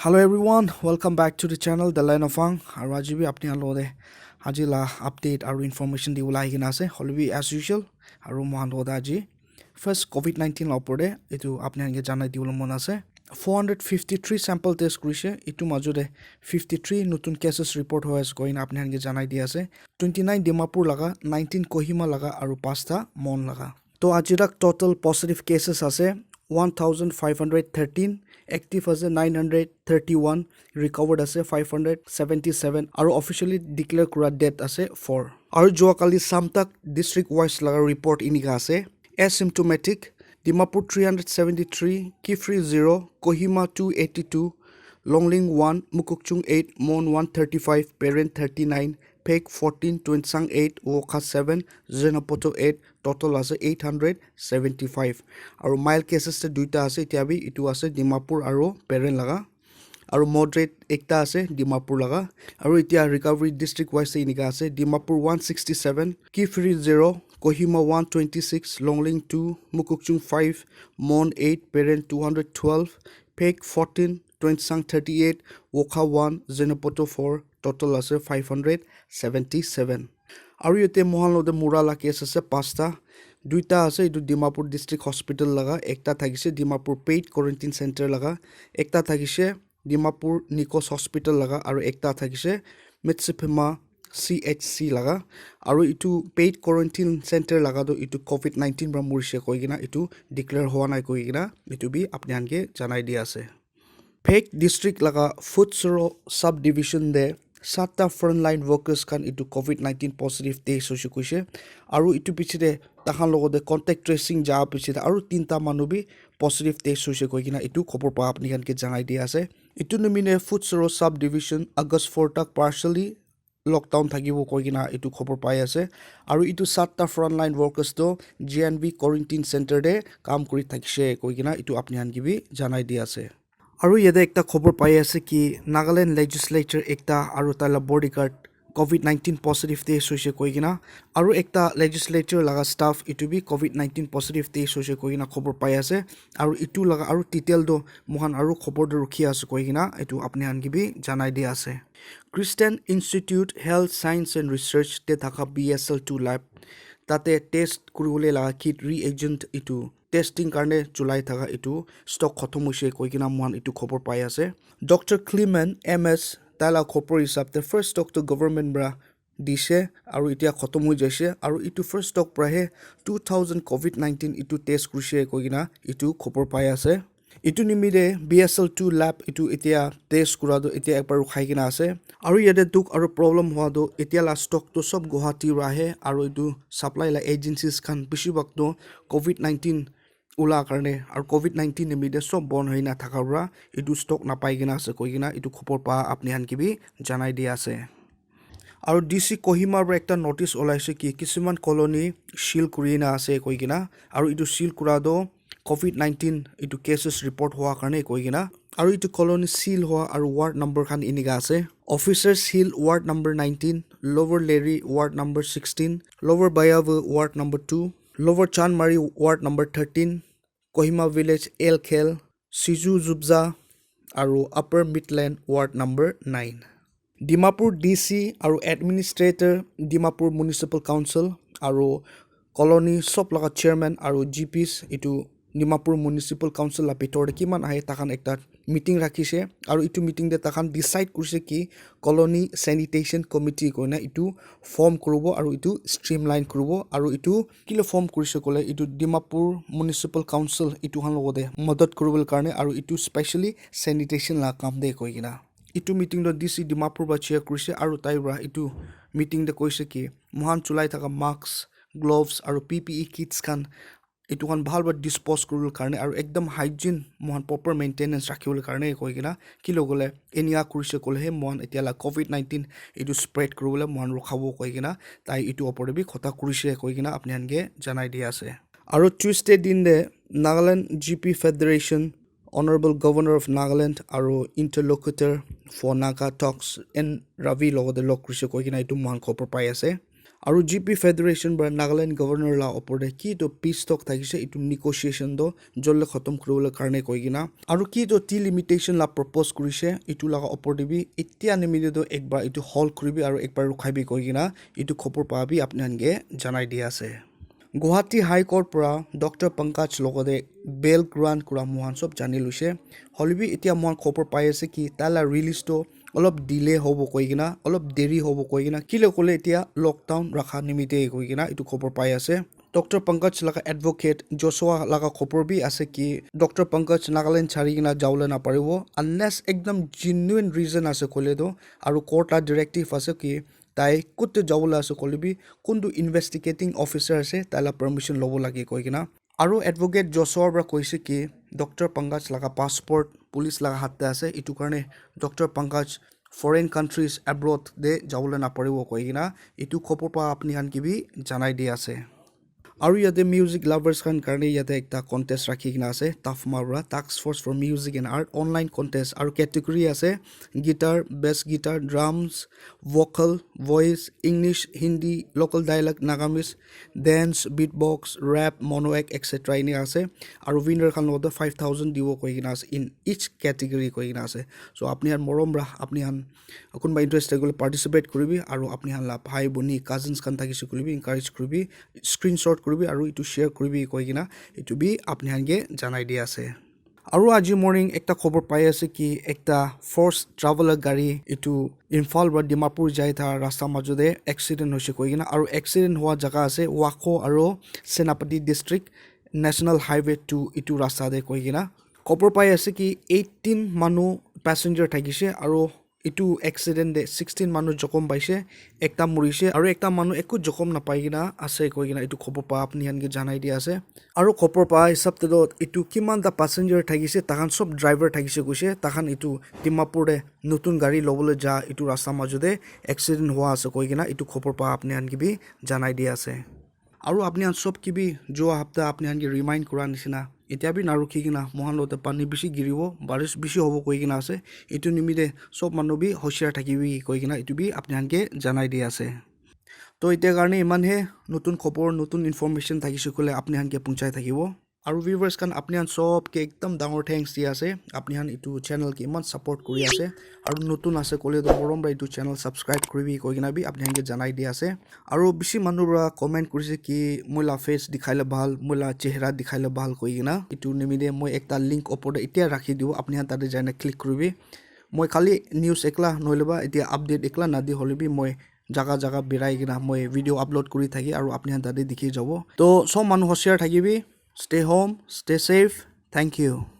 Hello everyone, welcome back to the channel The Line of Ang. Aru aji bi apni alode aji la update aru information di ulai hina ase. Holibi as usual. Aru mohan lode aji first COVID-19 la opor de etu apni hange janai di ulomon ase. 453 sample test kurise itu majode 53 nutun cases report hoy as koin apni hange janai di ase. 29 Dimapur laga, 19 Kohima laga aru 5 ta Mon laga. To ajirak total positive cases ase 1513, active as 931, recovered as 577 aru officially declare kura death as 4 aru joa kali samtak district wise laga report inika ase asymptomatic Dimapur 373, Kifri 0, Kohima 282, Longling 1, Mukokchung 8, Mon 135, Parent 39, Pek 14, Twinsang 8, Woka 7, Zenapoto 8, total as 875. Aru mild cases te duita ase itiabi itu ase Dimapur aru Parent laga. Aru moderate ekta ase Dimapur laga. Aru itia recovery district wise inika ase Dimapur 167, Kifri 0, Kohima 126, Longling 2, Mukokchung 5, Mon 8, Parent 212, Pek 14, Twinsang 38, Woka 1, Zenapoto 4, total as 577. Aru yote mohan lode murala case ase pasta. Duita ase itu Dimapur district hospital laga, ekta thagise Dimapur paid quarantine center laga, ekta thagise Dimapur Nikos hospital laga aru ekta thagise Mitsipima CHC laga aru itu paid quarantine center laga do itu COVID-19 bra murise koigina itu declare howa nai koigina itu bi apni hanke janai di ase. Pek district laga Futsuro subdivision de 7ta frontline workers kan itu COVID-19 positive test hoise koise aru itu pichide tahan logode contact tracing ja pichide aru 3ta manu bi positive test hoise koigina itu khobor pa apni kan ke janai di ase. Itu nomine Futsuro subdivision August 4 tak partially lockdown thakibo koigina itu khobor pai ase aru itu 7ta frontline workers to GNV quarantine center de kaam kori thakise koigina itu apni han gibi janai di ase. Aru yede ekta khobor pai ase ki Nagaland legislature ekta aru tala bodyguard COVID-19 positive test hoise koigina aru ekta legislature laga staff itu bi COVID-19 positive test hoise koigina khobor pai ase aru itu laga aru detail do mohan aru khobor do rukhi ase koigina itu apni han gibi janai di ase. Christian Institute Health Science and Research te thaka BSL2 lab tate test kuribole laga kit reagent itu testing karne July thaka itu stock khotom hoise koigina mohan itu khobor pai ase. Dr. Clement MS tala khopor hisab te first stock to government bra dise aru itia khotom hoi jaise aru itu first stock pra he 2000 COVID-19 itu test kurise koigina itu khopor pai ase. Itu nimide BSL2 lab itu itia test kurado itia ekbar rukhai kina ase aru yade duk aru problem hwa do itia la stock to sob Guwahati rahe aru itu supply la agencies khan bishi bakto COVID-19 ula karne aru COVID-19 nimide sob bon hoina thakabra itu stock na pai kina ase koigina itu khopor pa apni han kibi janai di ase. Aru DC Kohima bra ekta notice olaise ki kisuman colony seal kurina ase koigina aru itu seal kurado COVID-19 itu cases report hoa karne koigina aru itu colony seal hoa aru ward number khan iniga ase. Officers Hill ward number 19, Lower Larry ward number 16, Lower Bayavu ward number 2, Lower Chanmari ward number 13, Kohima village El Khel, Siju Zubza aru Upper Midland ward number 9. Dimapur DC aru administrator Dimapur Municipal Council aru colony sob laga chairman aru GPs itu Dimapur Municipal Council la pitor de kiman ahe takan ekta meeting rakhise aru itu meeting de takan decide kurise ki colony sanitation committee koina itu form kurubo aru itu streamline kurubo aru itu kilo form kurise kole itu Dimapur Municipal Council itu han logode madad kurubel karne aru itu specially sanitation la kam de koigina itu meeting do DC Dimapur ba chair kurise aru taibra itu meeting de koise ki mohan chulai thaka masks gloves aru PPE kits kan itu kan bhal ba dispose kurul karne aru ekdam hygiene mohan proper maintenance rakhibol karne koigina kilo gole enia kurise kole he mohan etiala COVID-19 itu spread kurule mohan rokhabo koigina tai itu opore bi khota kurise koigina apni hange janai di ase. Aru Tuesday din de Nagaland GP Federation Honorable Governor of Nagaland aru interlocutor for Naga Talks N Ravi logode lok kurise koigina itu mohan khopor pai ase আৰু GP federation বা Nagaland governor লা ওপৰতে কি তো পিছ টক থাকিছে এইটো নেগোচিয়েশ্যন তো জলদি খতম কৰিবলৈ কাৰণে কৈ কিনা আৰু কি তো টি লিমিটেশ্যন লা প্ৰপ'জ কৰিছে এইটো লগা ওপৰতে বি এতিয়া নিমিলে তো একবাৰ এইটো হল কৰিবি আৰু একবাৰ ৰখাবি কৈ কিনা এইটো খবৰ পাবি আপোনালোকে জনাই দি আছে গুৱাহাটী হাইকোৰ্ট পৰা ডক্টৰ পংকজ লগতে বেল গ্ৰান্ট কৰা মহান সব জানি লৈছে হলিবি এতিয়া মহান খবৰ পাই আছে কি তালা ৰিলিজটো অলপ ডিলে হ'ব কৈ কিনা অলপ দেৰি হ'ব কৈ কিনা কিলে ক'লে এতিয়া লকডাউন ৰাখা নিমিতে কৈ কিনা এইটো খবৰ পাই আছে ডক্টৰ পংকজ লগা এডভোকেট জোশুৱা লগা খবৰ বি আছে কি ডক্টৰ পংকজ নাগালেণ্ড ছাৰি কিনা যাবলৈ নাপাৰিব আনলেছ একদম জেনুইন ৰিজন আছে ক'লেতো আৰু কোৰ্টৰ ডিৰেক্টিভ আছে কি তাই ক'ত যাবলৈ আছে ক'লেবি কোনটো ইনভেষ্টিগেটিং অফিচাৰ আছে তাইলা পাৰ্মিশ্যন ল'ব লাগে কৈ কিনা আৰু এডভোকেট জোশুৱাৰ পৰা কৈছে কি ডক্টৰ পংকজ লগা পাছপৰ্ট পুলিচ লগা হাতে আছে এইটো কাৰণে doctor Pankaj foreign countries abroad দে যাবলৈ নাপাৰিব কৈ কিনা এইটো খবৰ পৰা আপুনি কিবি জনাই দি আছে আৰু ইয়াতে মিউজিক লাভাৰ্ছ খান কাৰণে ইয়াতে একটা কণ্টেষ্ট ৰাখি কিনা আছে টাফমাৰা task force for music and art online contest আৰু কেটেগৰী আছে guitar bass guitar drums vocal voice English Hindi local dialogue Nagamese dance beat box rap মনোৱেক এক্সেট্ৰা এনে আছে আৰু উইনাৰ খান লগতে 5,000 দিব কৈ কিনা আছে ইন ইচ কেটেগৰী কৈ কিনা আছে চ' আপুনি মৰম ৰাখ আপুনি কোনোবা ইণ্টাৰেষ্ট থাকিলে পাৰ্টিচিপেট কৰিবি আৰু আপুনি ভাই ভনী কাজিনছ খান থাকিছে কৰিবি ইনকাৰেজ কৰিবি স্ক্ৰীনশ্বট কৰিবি আৰু এইটো শ্বেয়াৰ কৰিবি কৈ কিনা এইটো বি আপুনি জনাই দি আছে আৰু আজি মৰ্নিং একটা খবৰ পাই আছে কি একটা ফৰ্চ ট্ৰাভেলাৰ গাড়ী এইটো ইম্ফল বা ডিমাপুৰ যাই থকা ৰাস্তাৰ মাজতে এক্সিডেণ্ট হৈছে কৈ কিনা আৰু এক্সিডেণ্ট হোৱা জেগা আছে ৱাখো আৰু সেনাপতি ডিষ্ট্ৰিক্ট নেশ্যনেল হাইৱে টু এইটো ৰাস্তাতে কৈ কিনা খবৰ পাই আছে কি 18 মানুহ পেছেঞ্জাৰ থাকিছে আৰু এইটো এক্সিডেণ্টে 16 মানুহ জখম পাইছে একটা মৰিছে আৰু একটা মানুহ একো জখম নাপাই কিনা আছে কৈ কিনা এইটো খবৰ পা আপুনি জনাই দি আছে আৰু খবৰ পা হিচাপতে এইটো কিমানটা পেছেঞ্জাৰ থাকিছে তাহান সব ড্ৰাইভাৰ থাকিছে কৈছে তাহান এইটো ডিমাপুৰে নতুন গাড়ী ল'বলৈ যা এইটো ৰাস্তাৰ মাজতে এক্সিডেণ্ট হোৱা আছে কৈ কিনা এইটো খবৰ পা আপুনি কিবি জনাই দি আছে আৰু আপুনি সব কিবি যোৱা সপ্তাহ আপুনি ৰিমাইণ্ড কৰা নিচিনা এতিয়া বি নাৰখি কিনা মহানতে পানী বেছি গিৰিব বাৰিছ বেছি হ'ব কৈ কিনা আছে এইটো নিমিতে সব মানুহ বি হুঁচিয়াৰ থাকিবি কৈ কিনা এইটো বি আপুনি জনাই দি আছে তো এতিয়া কাৰণে ইমানহে নতুন খবৰ নতুন ইনফৰমেশ্যন থাকিছে ক'লে আপুনি পहुঁচাই থাকিব আৰু ভিউৱাৰ্ছ খান আপুনি সবকে একদম ডাঙৰ থেংকছ দি আছে আপুনি এইটো চেনেলকে ইমান ছাপোৰ্ট কৰি আছে আৰু নতুন আছে ক'লে মৰমৰা এইটো চেনেল ছাবস্ক্ৰাইব কৰিবি কৈ কিনা বি আপুনি জনাই দি আছে আৰু বেছি মানুহবোৰে কমেণ্ট কৰিছে কি মইলা ফেচ দেখাইলে ভাল মইলা চেহেৰা দেখাইলে ভাল কৈ কিনা এইটো নিমিতে মই একটা লিংক ওপৰতে এতিয়া ৰাখি দিওঁ আপুনি তাতে যাই ক্লিক কৰিবি মই খালি নিউজ একলা নহ'লেবা এতিয়া আপডেট একলা নাদি হ'লেবি মই জাগা বেৰাই কিনা মই ভিডিঅ' আপলোড কৰি থাকি আৰু আপুনি তাতে দেখি যাব তো সব মানুহ হুঁচিয়াৰ থাকিবি Stay home, stay safe. Thank you.